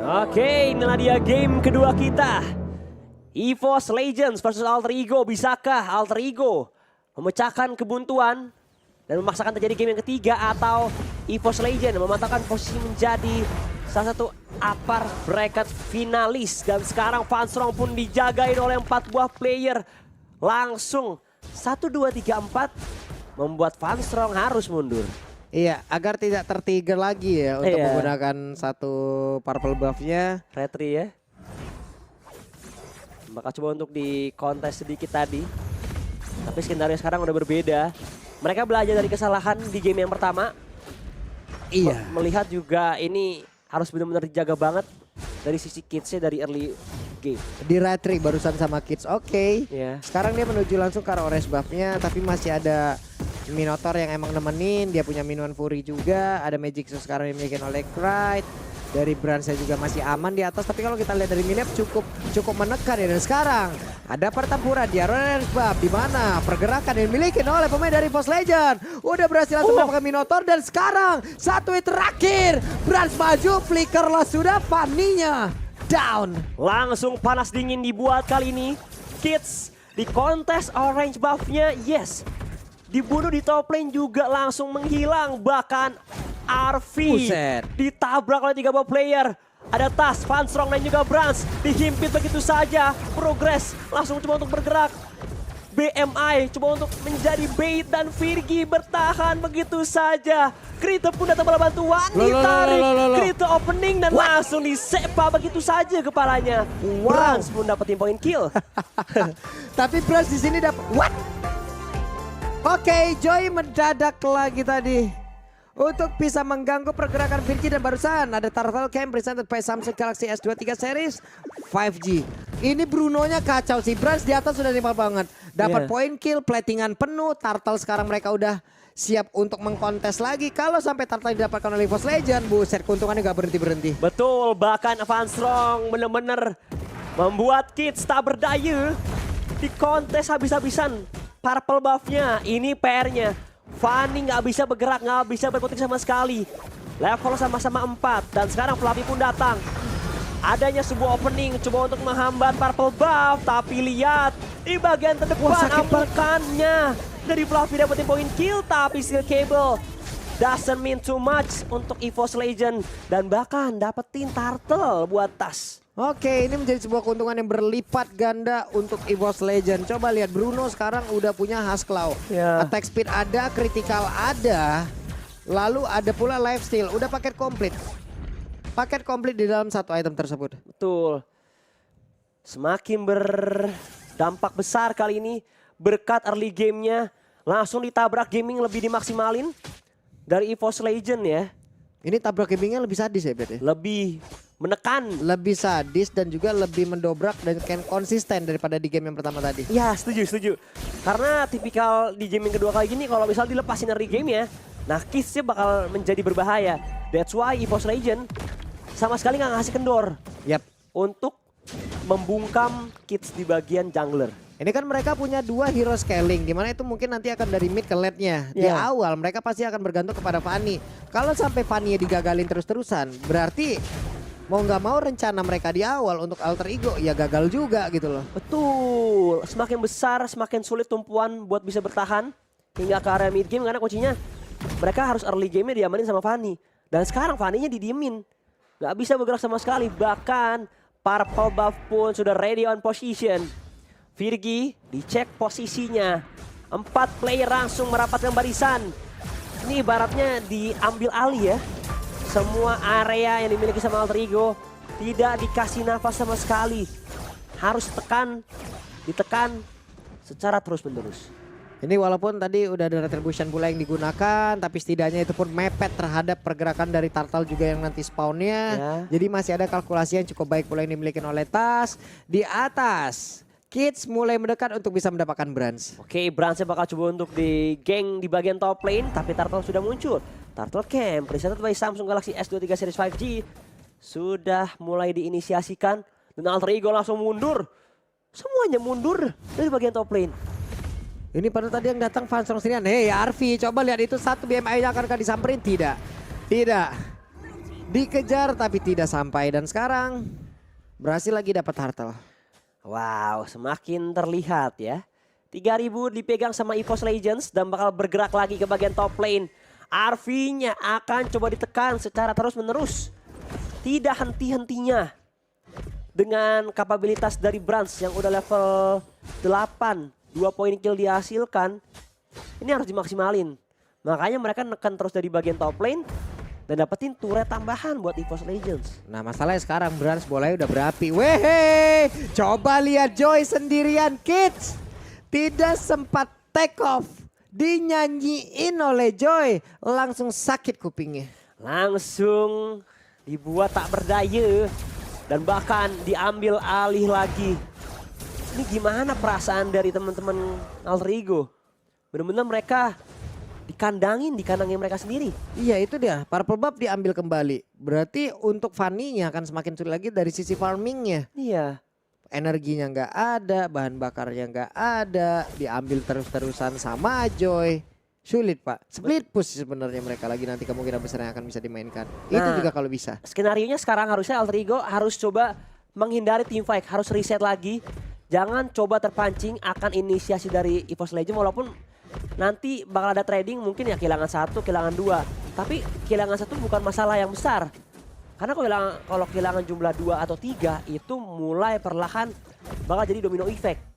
Oke, inilah dia game kedua kita. EVOS Legends versus Alter Ego. Bisakah Alter Ego memecahkan kebuntuan dan memaksakan terjadi game yang ketiga, atau EVOS Legends memantapkan posisi menjadi salah satu upper bracket finalis. Dan sekarang Fanstrong pun dijagain oleh 4 buah player. Langsung 1, 2, 3, 4 membuat Fanstrong harus mundur. Iya, agar tidak tertrigger lagi ya untuk menggunakan satu purple buff-nya. Retri ya. Bakal coba untuk di kontes sedikit tadi. Tapi skenario sekarang udah berbeda. Mereka belajar dari kesalahan di game yang pertama. Iya. Melihat juga ini harus benar-benar dijaga banget dari sisi kidsnya dari early game. Di Retri barusan sama Kids, oke. Iya. Sekarang dia menuju langsung ke orange buff-nya, tapi masih ada Minotaur yang emang nemenin. Dia punya Minuan Fury juga. Ada Magic Show sekarang yang dimiliki oleh Krite. Dari Brands juga masih aman di atas. Tapi kalau kita lihat dari mid cukup menekan ya. Dan sekarang ada pertempuran di orange buff, di mana pergerakan yang dimiliki oleh pemain dari EVOS Legends. Udah berhasil langsung mendapatkan Minotaur. Dan sekarang satu hit terakhir. Brands maju, flicker lah sudah, Fanny-nya down. Langsung panas dingin dibuat kali ini. Kids di kontes orange buff-nya, yes. Dibunuh di top lane juga langsung menghilang. Bahkan Arvi ditabrak oleh 3 buah player. Ada Tas, Fanstrong dan juga Brands dihimpit begitu saja. Progress langsung coba untuk bergerak. BMI coba untuk menjadi bait dan Virgi bertahan begitu saja. Krite pun datang bala bantuan, ditarik. Krite opening dan langsung disepa begitu saja kepalanya. Brands pun dapetin poin kill. Tapi Brands di sini dapat what? Oke, Joy mendadak lagi tadi untuk bisa mengganggu pergerakan Virgi. Dan barusan ada Turtle Camp presented by Samsung Galaxy S23 series 5G. Ini Bruno-nya kacau sih. Brands di atas sudah nimpa banget. Dapat poin kill, platingan penuh. Turtle sekarang mereka udah siap untuk mengkontes lagi. Kalau sampai Turtle didapatkan oleh EVOS Legends, buset, keuntungannya gak berhenti-berhenti. Betul, bahkan Fanstrong bener-bener membuat Kids tak berdaya di kontes habis-habisan. Purple buff-nya, ini PR-nya. Fanny nggak bisa bergerak, nggak bisa berkutik sama sekali. Level sama-sama 4 dan sekarang Fluffy pun datang. Adanya sebuah opening coba untuk menghambat purple buff, tapi lihat di bagian terdepan amukannya dari Fluffy dapetin poin kill, tapi Steel Cable doesn't mean too much untuk EVOS Legends dan bahkan dapetin turtle buat Tas. Oke, ini menjadi sebuah keuntungan yang berlipat ganda untuk EVOS Legends. Coba lihat, Bruno sekarang udah punya Huskclaw. Attack speed ada, critical ada. Lalu ada pula lifesteal, udah paket komplit. Paket komplit di dalam satu item tersebut. Betul. Semakin berdampak besar kali ini berkat early gamenya. Langsung ditabrak gaming lebih dimaksimalin dari EVOS Legends ya. Ini tabrak gamingnya lebih sadis ya, Bet? Lebih menekan, lebih sadis dan juga lebih mendobrak dan konsisten daripada di game yang pertama tadi. Ya, setuju. Karena tipikal di game yang kedua kali gini, kalau misal dilepasin dari game ya, nah Kidsnya bakal menjadi berbahaya. That's why EVOS Legends sama sekali nggak ngasih kendor untuk membungkam Kids di bagian jungler. Ini kan mereka punya 2 hero scaling, dimana itu mungkin nanti akan dari mid ke late-nya. Di awal mereka pasti akan bergantung kepada Fanny. Kalau sampai Fanny digagalin terus-terusan, berarti mau nggak mau rencana mereka di awal untuk Alter Ego ya gagal juga gitu loh. Betul, semakin besar semakin sulit tumpuan buat bisa bertahan hingga ke area mid game, karena kuncinya mereka harus early game-nya diamanin sama Fanny. Dan sekarang Fanny-nya didiemin, nggak bisa bergerak sama sekali. Bahkan purple buff pun sudah ready on position. Virgi dicek posisinya, 4 player langsung merapatkan barisan. Ini ibaratnya diambil alih ya. Semua area yang dimiliki sama Alter Ego tidak dikasih nafas sama sekali. Harus ditekan secara terus-menerus. Ini walaupun tadi udah ada retribution pula yang digunakan, tapi setidaknya itu pun mepet terhadap pergerakan dari Turtle juga yang nanti spawnnya. Jadi masih ada kalkulasi yang cukup baik pula yang dimiliki oleh Tas. Di atas Kids mulai mendekat untuk bisa mendapatkan Brands. Oke, Brandsnya bakal coba untuk di geng di bagian top lane, tapi Turtle sudah muncul. Turtle Camp presented by Samsung Galaxy S23 series 5G sudah mulai diinisiasikan dan Alter Ego langsung mundur. Semuanya mundur dari bagian top lane. Ini pada tadi yang datang Fanstrong sendirian. Hei Arvi, coba lihat itu satu BMI yang akan disamperin. Tidak. Dikejar tapi tidak sampai dan sekarang berhasil lagi dapat turtle. Wow, semakin terlihat ya. 3000 dipegang sama EVOS Legends dan bakal bergerak lagi ke bagian top lane. RV-nya akan coba ditekan secara terus-menerus. Tidak henti-hentinya. Dengan kapabilitas dari Brans yang udah level 8, 2 poin kill dihasilkan. Ini harus dimaksimalin. Makanya mereka nekan terus dari bagian top lane dan dapetin turret tambahan buat EVOS Legends. Nah masalahnya sekarang Brans bolanya udah berapi. Wehe, coba lihat Joy sendirian kids. Tidak sempat take off. Dinyanyiin oleh Joy. Langsung sakit kupingnya. Langsung dibuat tak berdaya. Dan bahkan diambil alih lagi. Ini gimana perasaan dari teman-teman Alter Ego? Bener-bener mereka dikandangin mereka sendiri. Iya itu dia, Purple Buff diambil kembali. Berarti untuk Fanny-nya akan semakin sulit lagi dari sisi farmingnya. Iya. Energinya nggak ada, bahan bakarnya nggak ada, diambil terus-terusan sama Joy. Sulit Pak, split push sebenarnya mereka lagi nanti kemungkinan besar yang akan bisa dimainkan. Itu juga kalau bisa. Skenarionya sekarang harusnya Alter Ego harus coba menghindari team fight, harus reset lagi. Jangan coba terpancing akan inisiasi dari EVOS Legends walaupun nanti bakal ada trading mungkin ya kehilangan 1, kehilangan 2. Tapi kehilangan 1 bukan masalah yang besar. Karena kalau kehilangan jumlah 2 atau 3 itu mulai perlahan bakal jadi domino effect.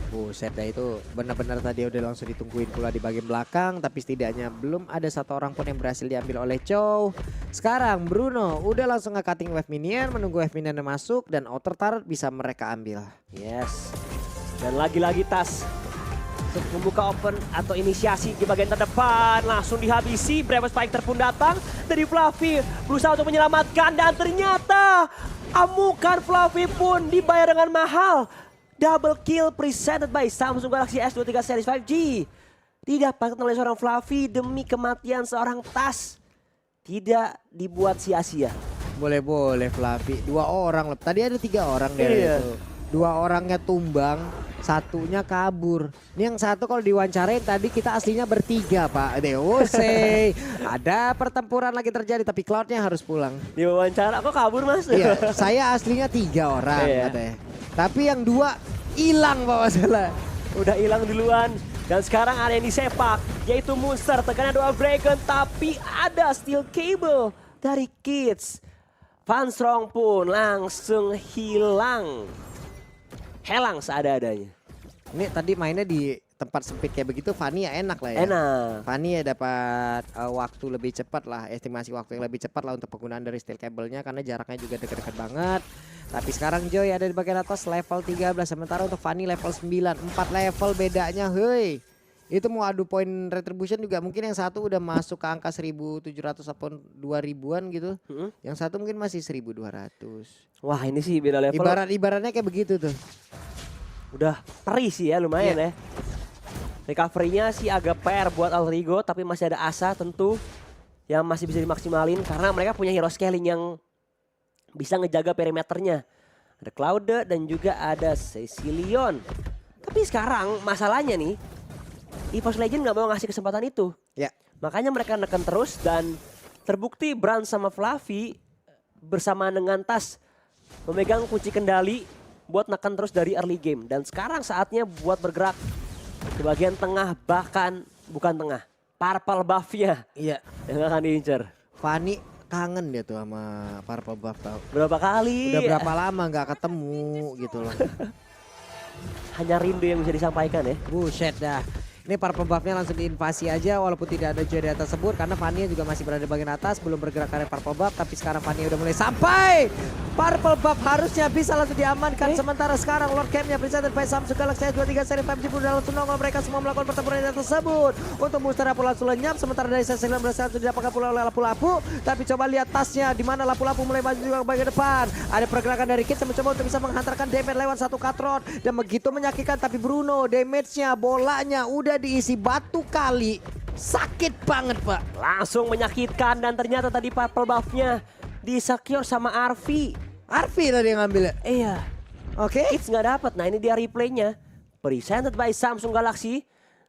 Buset dah itu benar-benar tadi udah langsung ditungguin pula di bagian belakang. Tapi setidaknya belum ada satu orang pun yang berhasil diambil oleh Chow. Sekarang Bruno udah langsung nge-cutting wave minion, menunggu wave minion masuk dan outer turret bisa mereka ambil. Yes. Dan lagi-lagi Tas untuk membuka open atau inisiasi di bagian terdepan langsung dihabisi. Brave Spectre pun datang dari Fluffy berusaha untuk menyelamatkan dan ternyata amukan Fluffy pun dibayar dengan mahal. Double kill presented by Samsung Galaxy S23 Series 5G. Didapatkan oleh seorang Fluffy demi kematian seorang Tas. Tidak dibuat sia-sia. Boleh-boleh Fluffy, 2 orang. Tadi ada 3 orang dari itu. 2 orangnya tumbang, satunya kabur. Ini yang satu kalau diwawancarain tadi kita aslinya bertiga Pak. Deose. Ada pertempuran lagi terjadi tapi Cloud-nya harus pulang. Diwawancara kok kabur Mas? Iya, saya aslinya 3 orang katanya. Tapi yang 2 hilang Pak masalah. Udah hilang duluan. Dan sekarang ada yang disepak yaitu Monster. Tekannya 2 Dragon tapi ada steel cable dari Kids. Van Strong pun langsung hilang. Helang seada-adanya. Ini tadi mainnya di tempat sempit kayak begitu Fanny ya enak lah ya. Enak. Fanny ya dapat waktu lebih cepat lah, estimasi waktu yang lebih cepat lah untuk penggunaan dari steel cable-nya karena jaraknya juga dekat-dekat banget. Tapi sekarang Joy ada di bagian atas level 13 sementara untuk Fanny level 9. 4 level bedanya hei. Itu mau adu poin retribution juga mungkin yang satu udah masuk ke angka 1700 ataupun 2000-an gitu. Yang satu mungkin masih 1200. Wah ini sih beda level. Ibaratnya kayak begitu tuh. Udah perih sih ya lumayan ya. Recovery-nya sih agak PR buat Alter Ego tapi masih ada asa tentu yang masih bisa dimaksimalin karena mereka punya hero scaling yang bisa ngejaga perimeternya. Ada Cloud dan juga ada Cecilion. Tapi sekarang masalahnya nih EVOS Legends nggak mau ngasih kesempatan itu. Ya. Makanya mereka neken terus dan terbukti Brand sama Fluffy bersama dengan Tas memegang kunci kendali buat neken terus dari early game. Dan sekarang saatnya buat bergerak ke bagian tengah bahkan bukan tengah. Purple buff-nya. Iya. Yang akan diincer. Fanny kangen dia tuh sama Purple Buff tau. Berapa kali? Udah berapa lama nggak ketemu gitu loh. Hanya rindu yang bisa disampaikan ya. Buset dah. Ini Purple Buff-nya langsung diinvasi aja walaupun tidak ada Joy di atas tersebut karena Fanny juga masih berada di bagian atas belum bergerak ke arah Purple Buff tapi sekarang Fanny udah mulai sampai. Purple Buff harusnya bisa langsung diamankan sementara sekarang Lord Camp-nya presented by Samsung Galaxy S23 Series 5G udah langsung nongol mereka semua melakukan pertempuran tersebut. Untuk Monster pula langsung lenyap sementara dari sesi 19 langsung didapatkan pula oleh lapu-lapu tapi coba lihat tasnya di mana lapu-lapu mulai maju juga ke bagian depan. Ada pergerakan dari Kids yang mencoba untuk bisa menghantarkan damage lewat satu katron dan begitu menyakitkan tapi Bruno damage-nya bolanya udah diisi batu kali. Sakit banget Pak. Langsung menyakitkan dan ternyata tadi Purple buff-nya di-secure sama Arvi. Arvi tadi yang ngambil ya? Iya. Oke. Kids nggak dapat. Nah ini dia replaynya. Presented by Samsung Galaxy.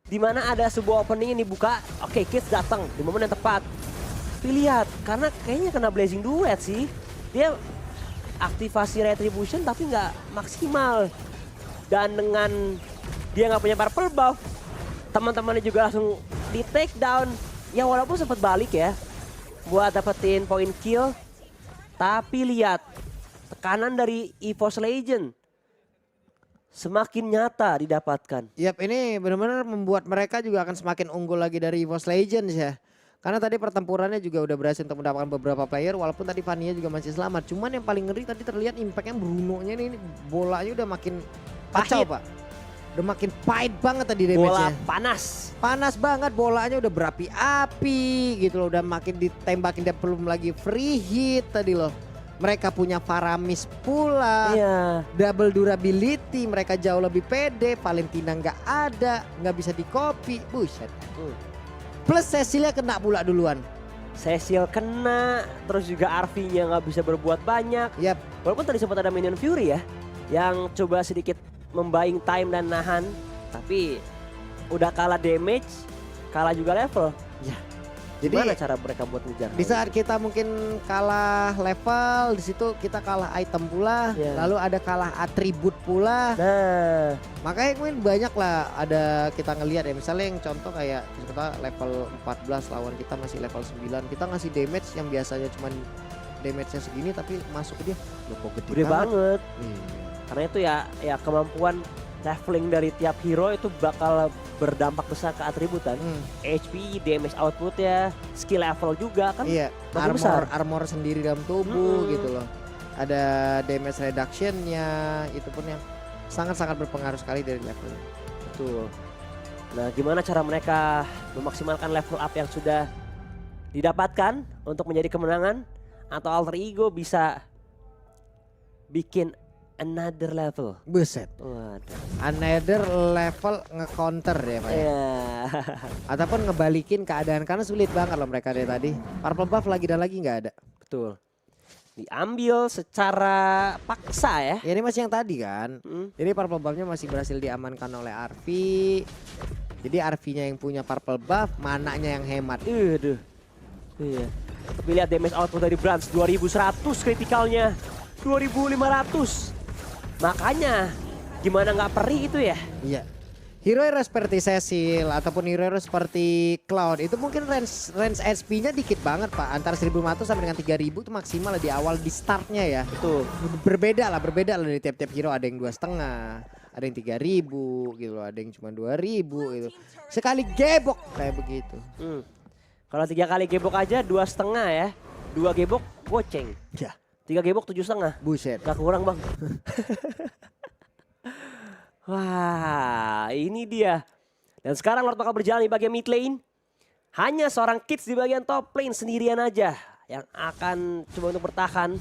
Di mana ada sebuah opening yang dibuka. Oke, Kids datang di momen yang tepat. Tapi lihat, karena kayaknya kena Blazing Duet sih. Dia aktivasi Retribution tapi nggak maksimal. Dan dengan dia nggak punya purple buff, teman-temannya juga langsung di take down. Ya walaupun sempat balik ya buat dapetin point kill. Tapi lihat, tekanan dari EVOS Legend semakin nyata didapatkan. Yap, ini benar-benar membuat mereka juga akan semakin unggul lagi dari EVOS Legends ya. Karena tadi pertempurannya juga udah berhasil untuk mendapatkan beberapa player, walaupun tadi Vania juga masih selamat. Cuman yang paling ngeri tadi terlihat impactnya Bruno-nya ini bolanya udah makin kacau Pahit. Pak. Udah makin pahit banget tadi Bola damage-nya. panas. Panas banget, bolanya udah berapi-api gitu loh. Udah makin ditembakin dan belum lagi free hit tadi loh. Mereka punya Faramis pula. Iya. Double durability, mereka jauh lebih pede. Valentina nggak ada, nggak bisa di copy. Buset. Plus Cecilia kena pula duluan. Cecil kena, terus juga RV-nya nggak bisa berbuat banyak. Yap, Walaupun tadi sempat ada Minion Fury ya, yang coba sedikit membaying time dan nahan. Tapi udah kalah damage, kalah juga level. ya. Gimana Jadi cara mereka buat ngejar? di saat kita mungkin kalah level, di situ kita kalah item pula, Ya. lalu ada kalah atribut pula. Nah, Makanya mungkin banyak lah ada kita ngelihat ya, misalnya yang contoh kayak kita level 14 lawan kita masih level 9, kita ngasih damage yang biasanya cuman damage-nya segini tapi masuk ke dia loh kok gede, gede banget. Iya. Karena itu ya kemampuan leveling dari tiap hero itu bakal berdampak besar ke atributan. HP, damage output ya, skill level juga kan. Iya, makin besar. armor sendiri dalam tubuh gitu loh. Ada damage reduction-nya, itu pun yang sangat-sangat berpengaruh sekali dari level. Betul. Nah, gimana cara mereka memaksimalkan level up yang sudah didapatkan untuk menjadi kemenangan, atau alter ego bisa bikin another level. Buset, Waduh. another level nge-counter ya Pak ya. Iya. Ataupun ngebalikin keadaan karena sulit banget loh mereka dari tadi. Purple buff lagi dan lagi nggak ada. Betul. Diambil secara paksa ya. Ya ini masih yang tadi kan. Jadi purple buffnya masih berhasil diamankan oleh Arvi. Jadi Arvinya yang punya purple buff, mananya yang hemat. Aduh. Iya. Tapi lihat damage output dari Brans 2100 kritikalnya. 2500. Makanya gimana nggak perih itu ya? Iya. Hero-hero seperti Cecil ataupun hero-hero seperti Cloud itu mungkin range HP-nya dikit banget Pak. Antara 1500 sampai dengan 3000 itu maksimal di awal di startnya ya. Betul. Berbeda lah dari tiap-tiap hero. Ada yang 2,5, ada yang 3000 gitu loh, ada yang cuma 2000 gitu. Sekali gebok kayak begitu. Kalau 3 kali gebok aja 2,5 ya. 2 gebok goceng. Ya, 3 gebok 7,5. buset. Gak kurang bang. Wah, ini dia. Dan sekarang Lord bakal berjalan di bagian mid lane. Hanya seorang Kids di bagian top lane sendirian aja yang akan coba untuk bertahan.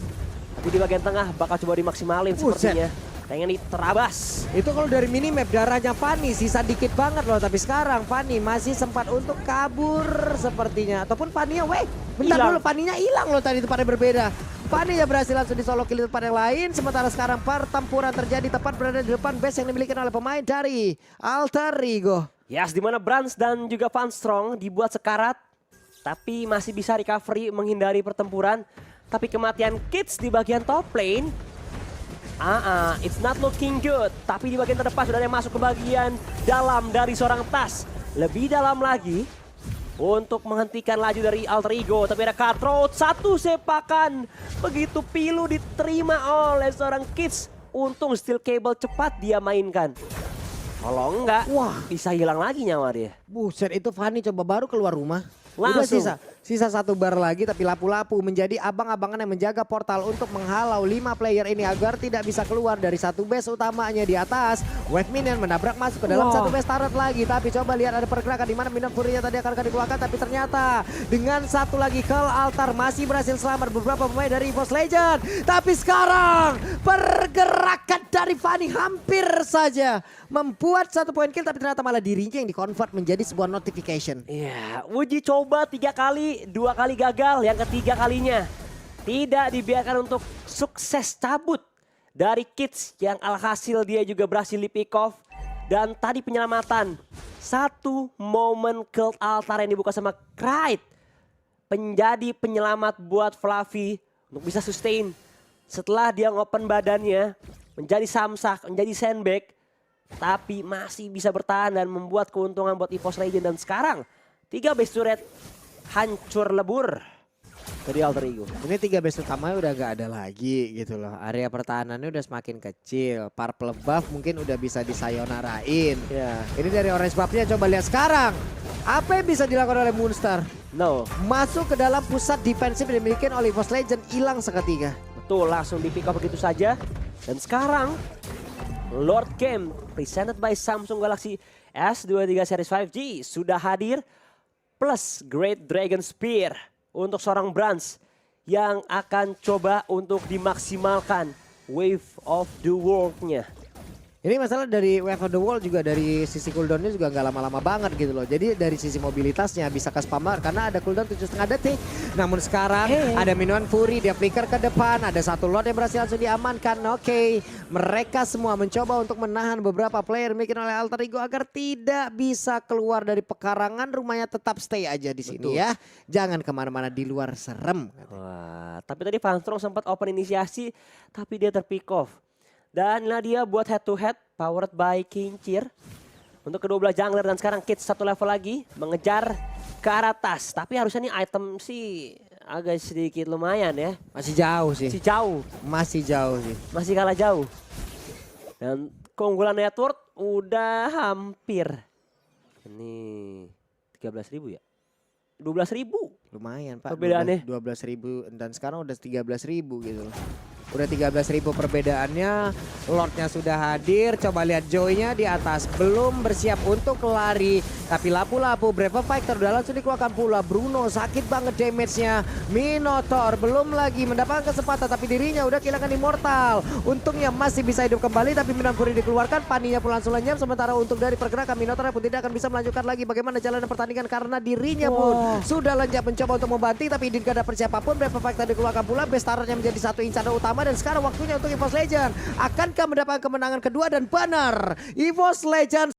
Tapi di bagian tengah bakal coba dimaksimalin Buset. sepertinya. Pengen diterabas. Itu kalau dari minimap darahnya Fanny sisa dikit banget loh. Tapi sekarang Fanny masih sempat untuk kabur sepertinya. Ataupun Fanny-nya bentar Hilang. dulu, Fanny-nya hilang loh tadi tempatnya berbeda. Fanny ya berhasil langsung di solo kill di tempat yang lain. Sementara sekarang pertempuran terjadi tepat berada di depan base yang dimiliki oleh pemain dari Alter Ego. Yes, di mana Brans dan juga Van Strong dibuat sekarat. Tapi masih bisa recovery menghindari pertempuran. Tapi kematian Kids di bagian top lane. It's not looking good. Tapi di bagian terdepan sudah ada yang masuk ke bagian dalam dari seorang Tas. Lebih dalam lagi untuk menghentikan laju dari Alter Ego. Tapi ada Cutthroat, satu sepakan. Begitu pilu diterima oleh seorang Kids. Untung steel cable cepat dia mainkan. Kalau enggak, Wah. bisa hilang lagi nyawa dia. Buset, itu Fanny coba baru keluar rumah. Udah Langsung. sisa satu bar lagi tapi lapu-lapu menjadi abang-abangan yang menjaga portal untuk menghalau 5 player ini agar tidak bisa keluar dari satu base utamanya di atas. Wave Minion menabrak masuk ke dalam Wah. satu base turret lagi, tapi coba lihat ada pergerakan di mana Minion Fury tadi akan dikeluarkan, tapi ternyata dengan satu lagi kill altar masih berhasil selamat beberapa pemain dari EVOS Legend. Tapi sekarang pergerakan dari Fanny hampir saja membuat satu poin kill, tapi ternyata malah dirinya yang di-convert menjadi sebuah notification. Iya, uji coba 3 kali, 2 kali gagal, yang ketiga kalinya tidak dibiarkan untuk sukses cabut dari Kids yang alhasil dia juga berhasil di pick off. Dan tadi penyelamatan, satu momen cult altar yang dibuka sama Krite. menjadi penyelamat buat Fluffy untuk bisa sustain. Setelah dia ngopen badannya menjadi samsak, menjadi sandbag, tapi masih bisa bertahan dan membuat keuntungan buat EVOS Legend. Dan sekarang 3 base turret hancur lebur dari Alter Ego. Ini 3 base utamanya udah gak ada lagi gitu loh. Area pertahanannya udah semakin kecil. Purple buff mungkin udah bisa disayonarain. Ya, Ini dari orange buffnya, coba lihat sekarang. Apa yang bisa dilakukan oleh Moonstar? no. Masuk ke dalam pusat defensif yang dimiliki oleh EVOS Legend, hilang seketika. Betul, langsung di pick up begitu saja. Dan sekarang Lord Game presented by Samsung Galaxy S23 Series 5G sudah hadir, plus Great Dragon Spear untuk seorang Brans yang akan coba untuk dimaksimalkan Wave of the World-nya. Ini masalah dari Wave of the Wall juga dari sisi cooldownnya juga nggak lama-lama banget gitu loh. Jadi dari sisi mobilitasnya bisa ke spammer karena ada cooldown 7,5 detik. Namun sekarang ada Minuan Fury, dia flicker ke depan. Ada satu Lord yang berhasil langsung diamankan. Oke, mereka semua mencoba untuk menahan beberapa player bikin oleh Alter Ego agar tidak bisa keluar dari pekarangan. Rumahnya tetap stay aja di sini ya. Jangan kemana-mana, di luar serem. Wah, tapi tadi Vanstrong sempat open inisiasi tapi dia terpick off. Dan inilah dia buat head to head powered by Kincir untuk kedua belah jungler. Dan sekarang Kids satu level lagi mengejar ke arah atas. Tapi harusnya nih item sih agak sedikit lumayan ya. Masih jauh sih. Masih jauh, Masih jauh sih. masih kalah jauh. Dan keunggulan network udah hampir. Ini 13.000 ya? 12.000. Lumayan Pak. Perbedaannya. 12.000 dan sekarang udah 13.000 gitu. Udah 13.000 perbedaannya. Lordnya sudah hadir. Coba lihat Joy-nya di atas. Belum bersiap untuk lari. Tapi lapu-lapu Brave Fighter udah langsung dikeluarkan pula. Bruno sakit banget damage-nya. Minotaur belum lagi mendapatkan kesempatan. Tapi dirinya udah kehilangan Immortal. Untungnya masih bisa hidup kembali. Tapi Minuan Fury dikeluarkan. Paninya pun langsung lenyap. Sementara untuk dari pergerakan Minotaur pun tidak akan bisa melanjutkan lagi bagaimana jalan pertandingan. Karena dirinya pun sudah lenyap mencoba untuk membanting. Tapi tidak ada siapapun. Brave Fighter dikeluarkan pula. Base turret-nya menjadi satu incaran utama. Dan sekarang waktunya untuk EVOS Legend. Akankah mendapatkan kemenangan kedua? Dan benar, EVOS Legend